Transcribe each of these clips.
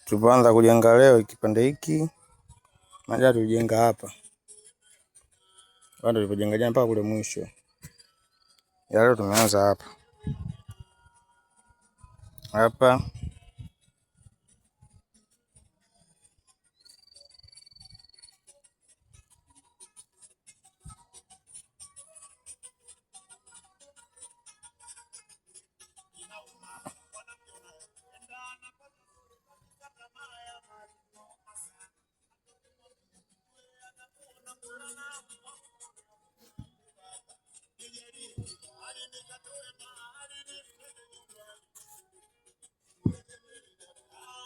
Tulipoanza kujenga leo kipande hiki, maana tulijenga hapa. Bado tulipojenga jana mpaka kule mwisho. Ya leo tumeanza hapa. Hapa.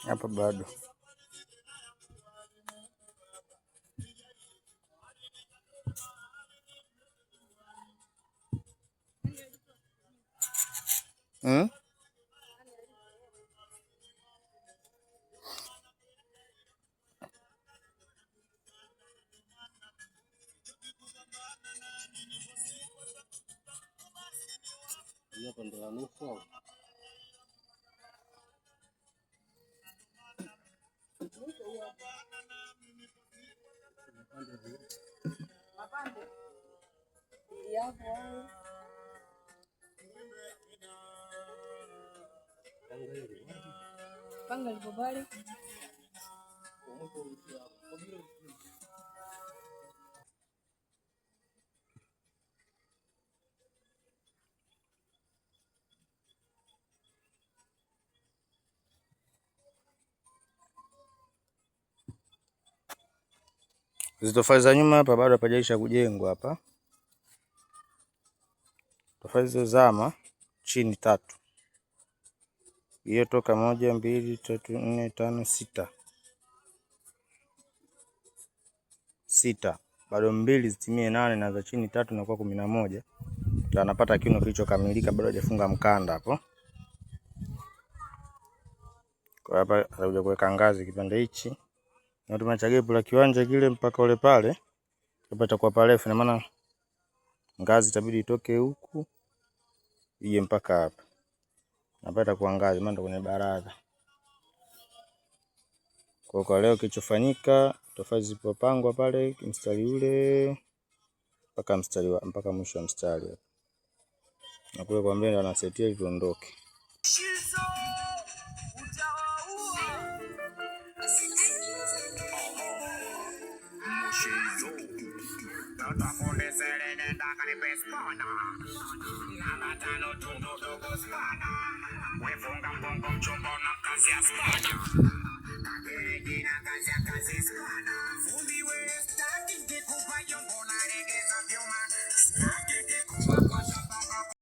Hapa bado. Panga libobali. Tofali za nyuma hapa bado hapajaisha kujengwa hapa. Tofali zilizozama chini 3. Hiyo toka 1, 2, 3, 4, 5, 6. 6. Bado 2 zitimie 8 na za chini 3 na kwa 11. Ndio anapata kiuno kilichokamilika, bado hajafunga mkanda hapo. Kwa hapa atakuja kuweka ngazi kipande hichi. Na tumeacha gap la kiwanja kile mpaka ule pale. Hapa itakuwa parefu, na maana ngazi itabidi itoke huku ije mpaka hapa. Hapa itakuwa ngazi, maana kwenye baraza. Kwa leo kilichofanyika, tofali zilipopangwa pale mstari ule mpaka mwisho wa mstari hapa. Na kule kwa mbele anasetia ili tuondoke.